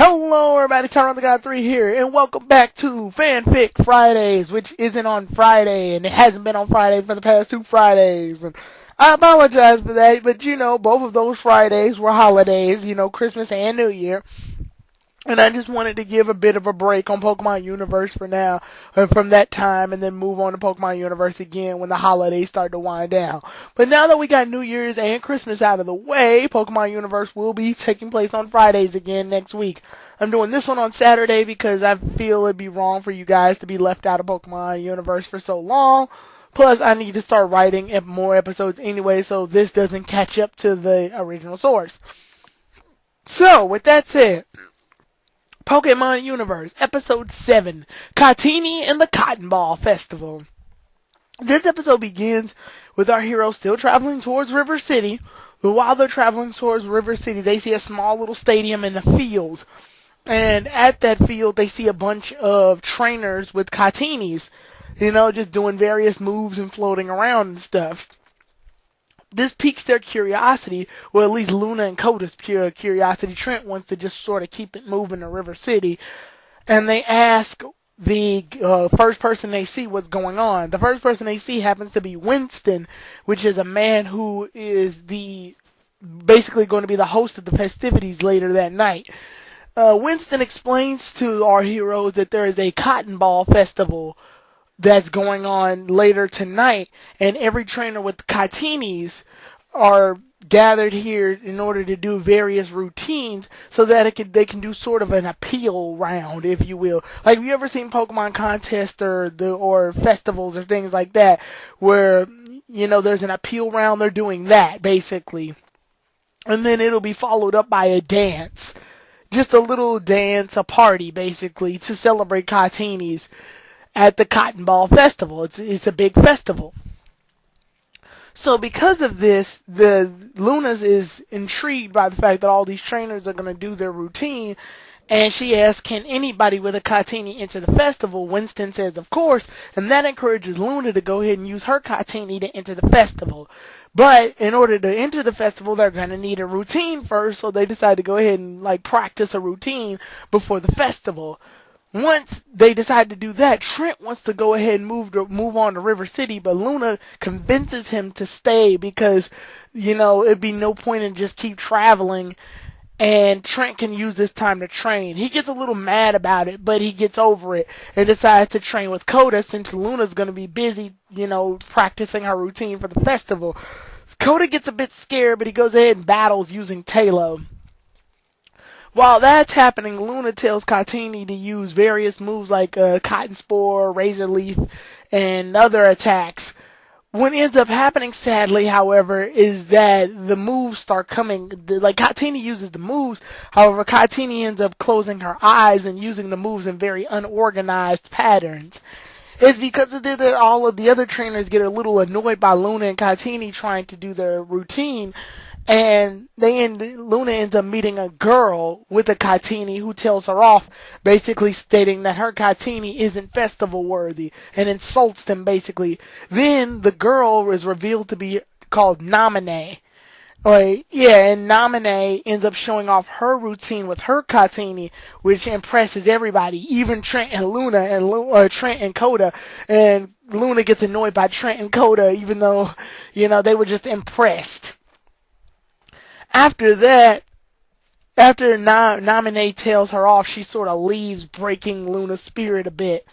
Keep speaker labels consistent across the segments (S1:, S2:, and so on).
S1: Hello everybody, Tyron the God 3 here, and welcome back to Fanfic Fridays, which isn't on Friday, and it hasn't been on Friday for the past 2 Fridays, and I apologize for that, but both of those Fridays were holidays, Christmas and New Year. And I just wanted to give a bit of a break on Pokemon Universe for now, from that time, and then move on to Pokemon Universe again when the holidays start to wind down. But now that we got New Year's and Christmas out of the way, Pokemon Universe will be taking place on Fridays again next week. I'm doing this one on Saturday because I feel it'd be wrong for you guys to be left out of Pokemon Universe for so long. Plus, I need to start writing more episodes anyway, so this doesn't catch up to the original source. So, with that said, Pokemon Universe, Episode 7, Kartini and the Cotton Ball Festival. This episode begins with our heroes still traveling towards River City, but while they're traveling towards River City, they see a small little stadium in the field. And at that field, they see a bunch of trainers with Kartinis, just doing various moves and floating around and stuff. This piques their curiosity, or at least Luna and Koda's pure curiosity. Trent wants to just sort of keep it moving to River City, and they ask the first person they see what's going on. The first person they see happens to be Winston, which is a man who is basically going to be the host of the festivities later that night. Winston explains to our heroes that there is a Cotton Ball Festival that's going on later tonight, and every trainer with Kartinis are gathered here in order to do various routines so that they can do sort of an appeal round, if you will. Like, have you ever seen Pokemon contests or festivals or things like that where, there's an appeal round? They're doing that, basically. And then it'll be followed up by a dance. Just a little dance, a party, basically, to celebrate Kartinis at the Cotton Ball Festival. It's a big festival. So because of this, the Luna's is intrigued by the fact that all these trainers are going to do their routine, and she asks, can anybody with a Kartini enter the festival? Winston says, of course, and that encourages Luna to go ahead and use her Kartini to enter the festival. But in order to enter the festival, they're going to need a routine first, so they decide to go ahead and practice a routine before the festival. Once they decide to do that, Trent wants to go ahead and move on to River City, but Luna convinces him to stay because, it'd be no point in just keep traveling, and Trent can use this time to train. He gets a little mad about it, but he gets over it and decides to train with Koda since Luna's going to be busy, practicing her routine for the festival. Koda gets a bit scared, but he goes ahead and battles using Tailo. While that's happening, Luna tells Kartini to use various moves like Cotton Spore, Razor Leaf, and other attacks. What ends up happening, sadly, however, is that the moves start coming, Kartini uses the moves, however, Kartini ends up closing her eyes and using the moves in very unorganized patterns. It's because of this that all of the other trainers get a little annoyed by Luna and Kartini trying to do their routine, and Luna ends up meeting a girl with a Kartini who tells her off, basically stating that her Kartini isn't festival worthy, and insults them basically. Then the girl is revealed to be called Naminé. And Naminé ends up showing off her routine with her Kartini, which impresses everybody, even Trent and Luna and Trent and Koda. And Luna gets annoyed by Trent and Koda, even though they were just impressed. After that, after Naminé tails her off, she sort of leaves, breaking Luna's spirit a bit.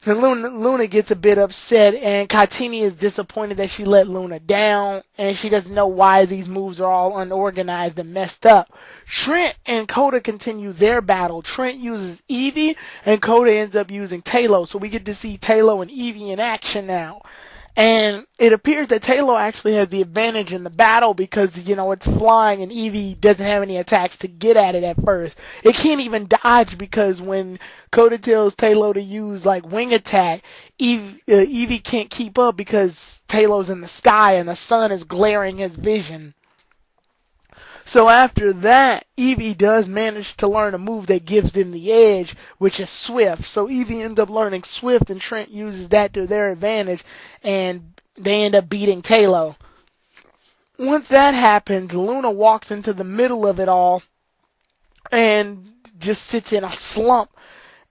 S1: And Luna gets a bit upset, and Kartini is disappointed that she let Luna down, and she doesn't know why these moves are all unorganized and messed up. Trent and Koda continue their battle. Trent uses Eevee, and Koda ends up using Tailo, so we get to see Tailo and Eevee in action now. And it appears that Tailo actually has the advantage in the battle because, it's flying and Eevee doesn't have any attacks to get at it at first. It can't even dodge because when Koda tells Tailo to use, wing attack, Eevee can't keep up because Tailo's in the sky and the sun is glaring his vision. So after that, Eevee does manage to learn a move that gives them the edge, which is Swift. So Eevee ends up learning Swift, and Trent uses that to their advantage, and they end up beating Tailo. Once that happens, Luna walks into the middle of it all and just sits in a slump,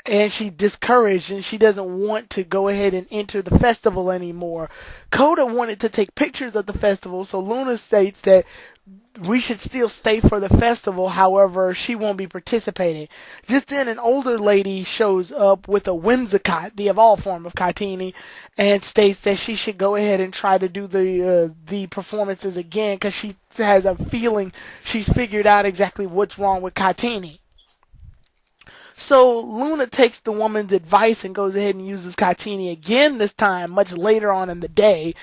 S1: and she's discouraged and she doesn't want to go ahead and enter the festival anymore. Coda wanted to take pictures of the festival, so Luna states that we should still stay for the festival, however, she won't be participating. Just then, an older lady shows up with a Whimsicott, the evolved form of Kartini, and states that she should go ahead and try to do the performances again, because she has a feeling she's figured out exactly what's wrong with Kartini. So Luna takes the woman's advice and goes ahead and uses Kartini again this time, much later on in the day.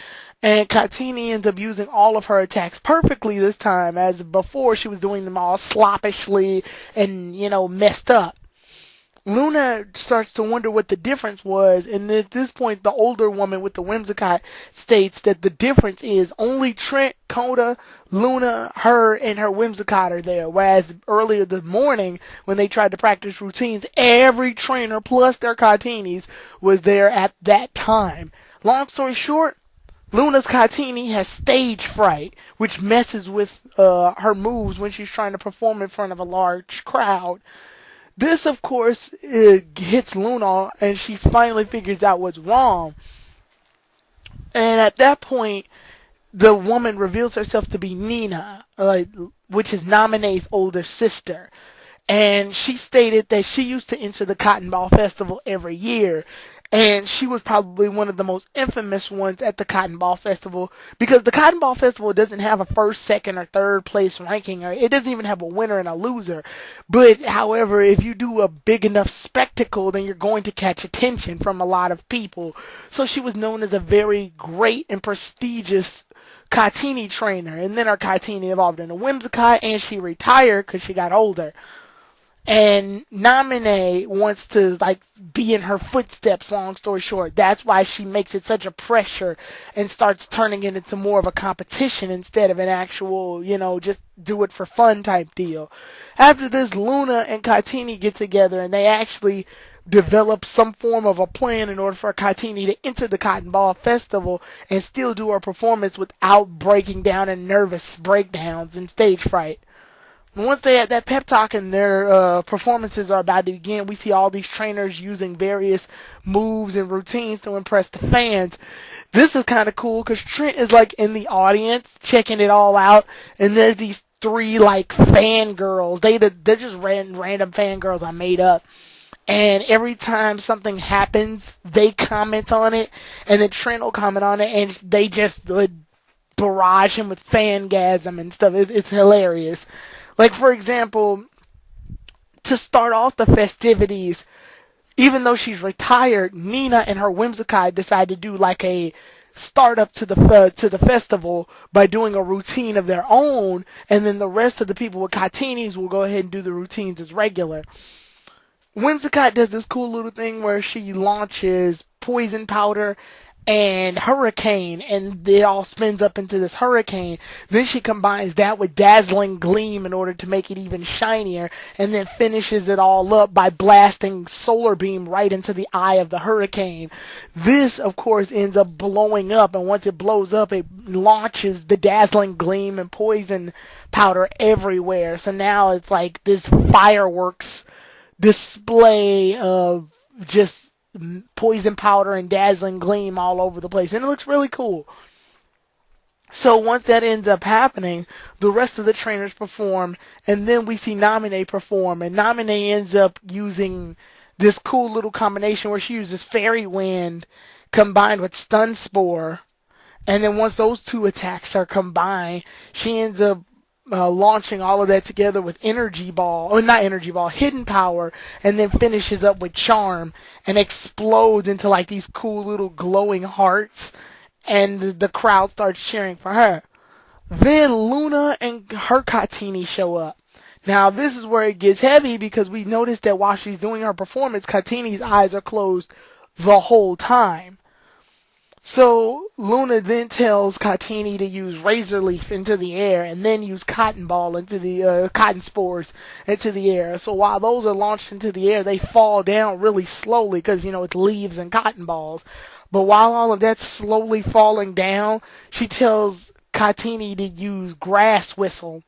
S1: And Kartini ends up using all of her attacks perfectly this time, as before she was doing them all sloppishly and, messed up. Luna starts to wonder what the difference was, and at this point the older woman with the Whimsicott states that the difference is only Trent, Coda, Luna, her, and her Whimsicott are there, whereas earlier this morning when they tried to practice routines, every trainer plus their Kartinis was there at that time. Long story short, Luna's Kartini has stage fright, which messes with her moves when she's trying to perform in front of a large crowd. This, of course, hits Luna, and she finally figures out what's wrong. And at that point, the woman reveals herself to be Nina, which is Namine's older sister. And she stated that she used to enter the Cotton Ball Festival every year. And she was probably one of the most infamous ones at the Cotton Ball Festival, because the Cotton Ball Festival doesn't have a first, second, or third place ranking, or it doesn't even have a winner and a loser. But, however, if you do a big enough spectacle, then you're going to catch attention from a lot of people. So she was known as a very great and prestigious Kartini trainer. And then her Kartini evolved into Whimsicott, and she retired because she got older. And Namine wants to be in her footsteps, long story short. That's why she makes it such a pressure and starts turning it into more of a competition instead of an actual, just do it for fun type deal. After this, Luna and Kartini get together and they actually develop some form of a plan in order for Kartini to enter the Cotton Ball Festival and still do her performance without breaking down in nervous breakdowns and stage fright. Once they had that pep talk and their performances are about to begin, we see all these trainers using various moves and routines to impress the fans. This is kind of cool because Trent is in the audience checking it all out, and there's these three fangirls. They're just random fangirls I made up. And every time something happens, they comment on it, and then Trent will comment on it, and they just barrage him with fangasm and stuff. It's hilarious. For example, to start off the festivities, even though she's retired, Nina and her Whimsicott decide to do a start up to the festival by doing a routine of their own, and then the rest of the people with Kartinis will go ahead and do the routines as regular. Whimsicott does this cool little thing where she launches poison powder and hurricane, and it all spins up into this hurricane. Then she combines that with dazzling gleam in order to make it even shinier, and then finishes it all up by blasting solar beam right into the eye of the hurricane. This, of course, ends up blowing up, and once it blows up, it launches the dazzling gleam and poison powder everywhere. So now it's this fireworks display of just poison powder and dazzling gleam all over the place, and it looks really cool. So once that ends up happening, the rest of the trainers perform, and then we see Namine perform, and Namine ends up using this cool little combination where she uses Fairy Wind combined with Stun Spore, and then once those two attacks are combined, she ends up launching all of that together with Hidden Power, and then finishes up with Charm and explodes into these cool little glowing hearts, and the crowd starts cheering for her. Then Luna and her Kartini show up. Now this is where it gets heavy, because we notice that while she's doing her performance, Kartini's eyes are closed the whole time. So Luna then tells Kartini to use Razor Leaf into the air, and then use Cotton Ball into the Cotton Spores into the air. So while those are launched into the air, they fall down really slowly because it's leaves and cotton balls. But while all of that's slowly falling down, she tells Kartini to use Grass Whistle.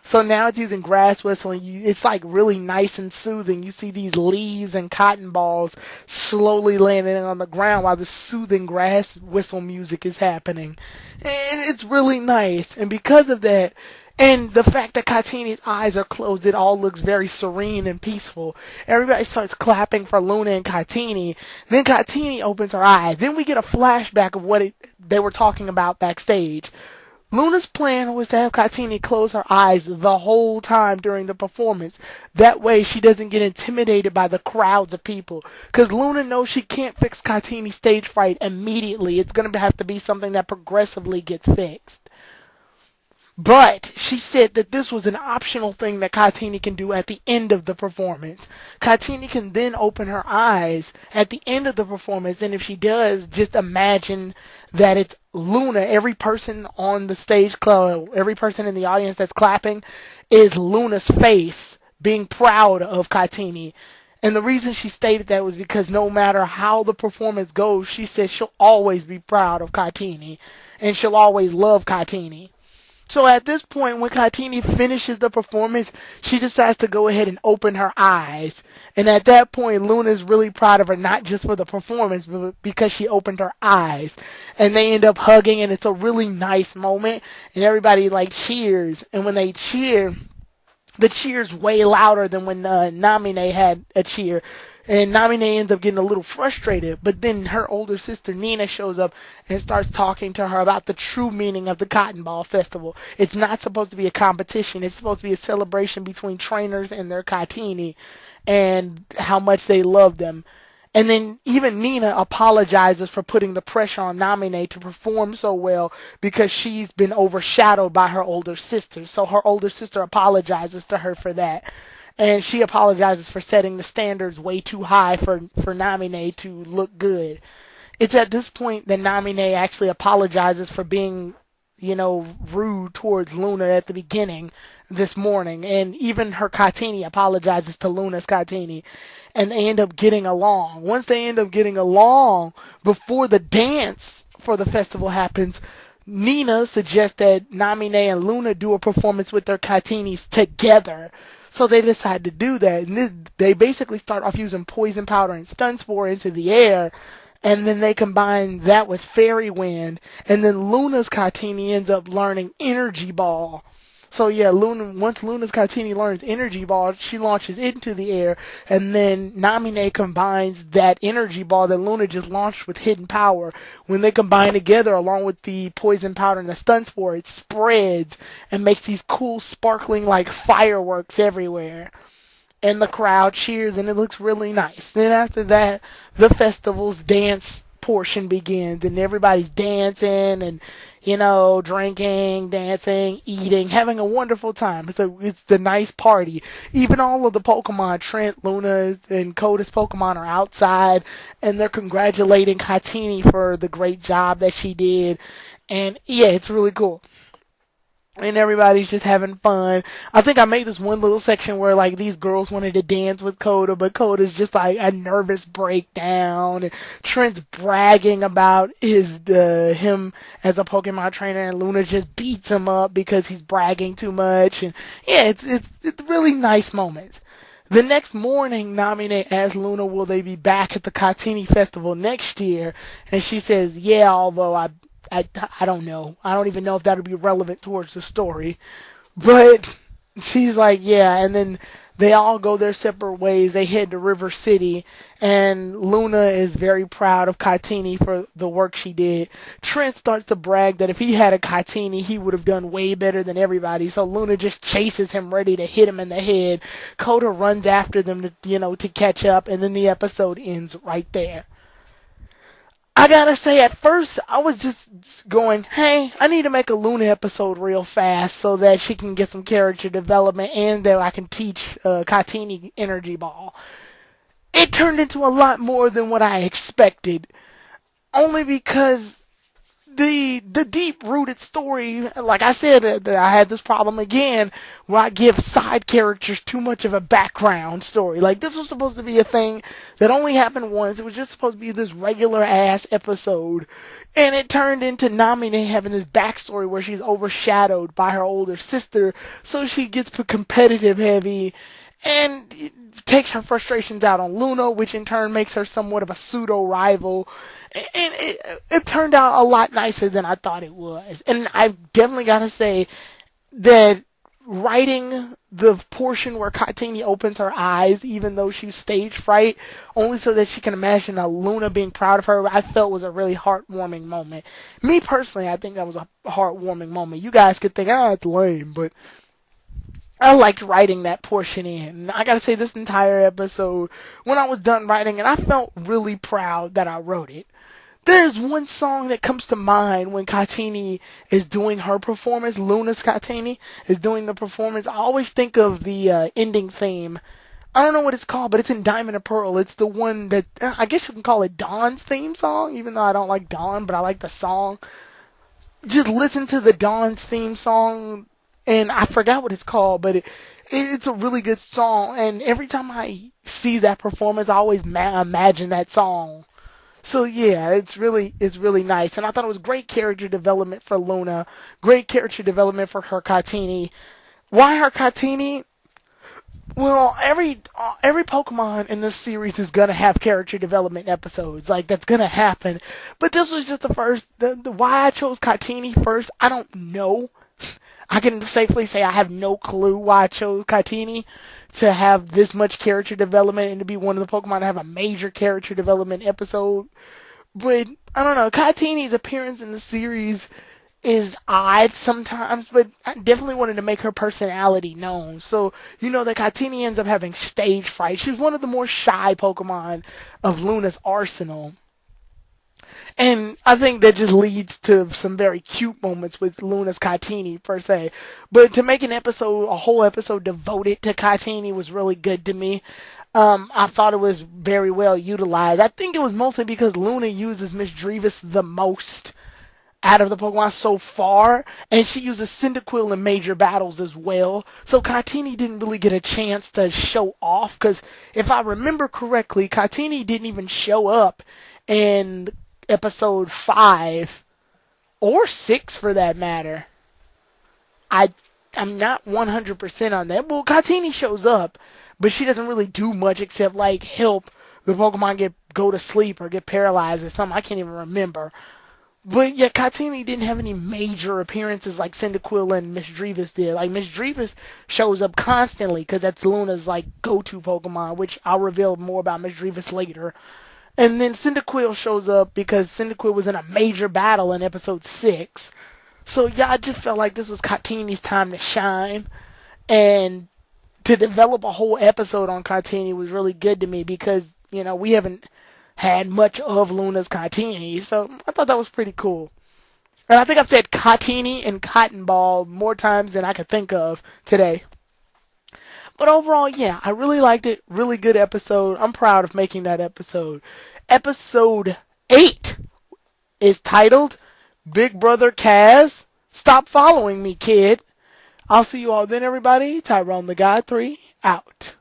S1: So now it's using grass whistling. It's like really nice and soothing. You see these leaves and cotton balls slowly landing on the ground while the soothing grass whistle music is happening. And it's really nice. And because of that, and the fact that Kartini's eyes are closed, it all looks very serene and peaceful. Everybody starts clapping for Luna and Kartini. Then Kartini opens her eyes. Then we get a flashback of what they were talking about backstage. Luna's plan was to have Kartini close her eyes the whole time during the performance. That way she doesn't get intimidated by the crowds of people. Because Luna knows she can't fix Kartini's stage fright immediately. It's going to have to be something that progressively gets fixed. But she said that this was an optional thing that Kartini can do at the end of the performance. Kartini can then open her eyes at the end of the performance, and if she does, just imagine that it's Luna. Every person on the stage, every person in the audience that's clapping is Luna's face being proud of Kartini. And the reason she stated that was because no matter how the performance goes, she said she'll always be proud of Kartini, and she'll always love Kartini. So at this point, when Kartini finishes the performance, she decides to go ahead and open her eyes. And at that point, Luna's really proud of her, not just for the performance, but because she opened her eyes. And they end up hugging, and it's a really nice moment. And everybody, cheers. And when they cheer, the cheer's way louder than when Namine had a cheer. And Namine ends up getting a little frustrated, but then her older sister Nina shows up and starts talking to her about the true meaning of the Cotton Ball Festival. It's not supposed to be a competition. It's supposed to be a celebration between trainers and their Kartini and how much they love them. And then even Nina apologizes for putting the pressure on Namine to perform so well because she's been overshadowed by her older sister. So her older sister apologizes to her for that. And she apologizes for setting the standards way too high for Namine to look good. It's at this point that Namine actually apologizes for being, rude towards Luna at the beginning this morning. And even her Kartini apologizes to Luna's Kartini. And they end up getting along. Once they end up getting along, before the dance for the festival happens, Nina suggests that Namine and Luna do a performance with their Kartinis together. So they decide to do that. And they basically start off using poison powder and stun spore into the air. And then they combine that with fairy wind. And then Luna's Kartini ends up learning energy ball. So yeah, once Luna's Kartini learns energy ball, she launches it into the air. And then Namine combines that energy ball that Luna just launched with hidden power. When they combine together along with the poison powder and the stun spore, it spreads and makes these cool sparkling fireworks everywhere. And the crowd cheers and it looks really nice. Then after that, the festival's dance portion begins and everybody's dancing and drinking, dancing, eating, having a wonderful time. It's the nice party. Even all of the Pokemon, Trent, Luna, and Coda's Pokemon are outside, and they're congratulating Kartini for the great job that she did. And yeah, it's really cool. And everybody's just having fun. I think I made this one little section where these girls wanted to dance with Coda, but Coda's just a nervous breakdown. And Trent's bragging about him as a Pokemon trainer, and Luna just beats him up because he's bragging too much. And yeah, it's really nice moments. The next morning, Namine asks Luna, will they be back at the Kartini Festival next year? And she says, yeah, although I don't know. I don't even know if that would be relevant towards the story. But she's like, yeah. And then they all go their separate ways. They head to River City. And Luna is very proud of Kartini for the work she did. Trent starts to brag that if he had a Kartini, he would have done way better than everybody. So Luna just chases him, ready to hit him in the head. Coda runs after them to catch up. And then the episode ends right there. I gotta say, at first, I was just going, hey, I need to make a Luna episode real fast so that she can get some character development and that I can teach Kartini Energy Ball. It turned into a lot more than what I expected. Only because the deep rooted story, like I said, that I had this problem again where I give side characters too much of a background story. Like, this was supposed to be a thing that only happened once. It was just supposed to be this regular ass episode, and it turned into Namine having this backstory where she's overshadowed by her older sister, so she gets competitive heavy and takes her frustrations out on Luna, which in turn makes her somewhat of a pseudo rival. And it turned out a lot nicer than I thought it was. And I've definitely got to say that writing the portion where Kartini opens her eyes, even though she's stage fright, only so that she can imagine Luna being proud of her, I felt was a really heartwarming moment. Me personally, I think that was a heartwarming moment. You guys could think, it's lame, but I liked writing that portion in. I gotta say, this entire episode, when I was done writing it, I felt really proud that I wrote it. There's one song that comes to mind when Kartini is doing her performance. Luna's Kartini is doing the performance. I always think of the ending theme. I don't know what it's called, but it's in Diamond and Pearl. It's the one that, I guess you can call it Dawn's theme song, even though I don't like Dawn, but I like the song. Just listen to the Dawn's theme song, and I forgot what it's called, but it's a really good song, and every time I see that performance, I always imagine that song. So yeah, it's really nice, and I thought it was great character development for Luna, great character development for her Kartini. Why her Kartini? Well, every Pokemon in this series is gonna have character development episodes, like that's gonna happen. But this was just the first. The why I chose Kartini first, I don't know. I can safely say I have no clue why I chose Kartini to have this much character development and to be one of the Pokemon to have a major character development episode. But I don't know, Kartini's appearance in the series is odd sometimes, but I definitely wanted to make her personality known. So, you know that Kartini ends up having stage fright. She's one of the more shy Pokemon of Luna's arsenal. And I think that just leads to some very cute moments with Luna's Kartini, per se. But to make a whole episode devoted to Kartini was really good to me. I thought it was very well utilized. I think it was mostly because Luna uses Miss Drevis the most out of the Pokemon so far, and she uses Cyndaquil in major battles as well. So Kartini didn't really get a chance to show off, because if I remember correctly, Kartini didn't even show up in episode 5 or 6 for that matter. I'm not 100% on that. Well, Kartini shows up, but she doesn't really do much except like help the Pokemon go to sleep or get paralyzed or something. I can't even remember. But yeah, Kartini didn't have any major appearances like Cyndaquil and Miss Drevis did. Like, Miss Drevis shows up constantly because that's Luna's like go-to Pokemon, which I'll reveal more about Miss Drevis later. And then Cyndaquil shows up because Cyndaquil was in a major battle in episode 6. So yeah, I just felt like this was Kartini's time to shine. And to develop a whole episode on Kartini was really good to me because, you know, we haven't had much of Luna's Kartini. So I thought that was pretty cool. And I think I've said Kartini and Cotton Ball more times than I could think of today. But overall, yeah, I really liked it. Really good episode. I'm proud of making that episode. Episode 8 is titled Big Brother Kaz, Stop Following Me, Kid. I'll see you all then, everybody. Tyrone the God 3, out.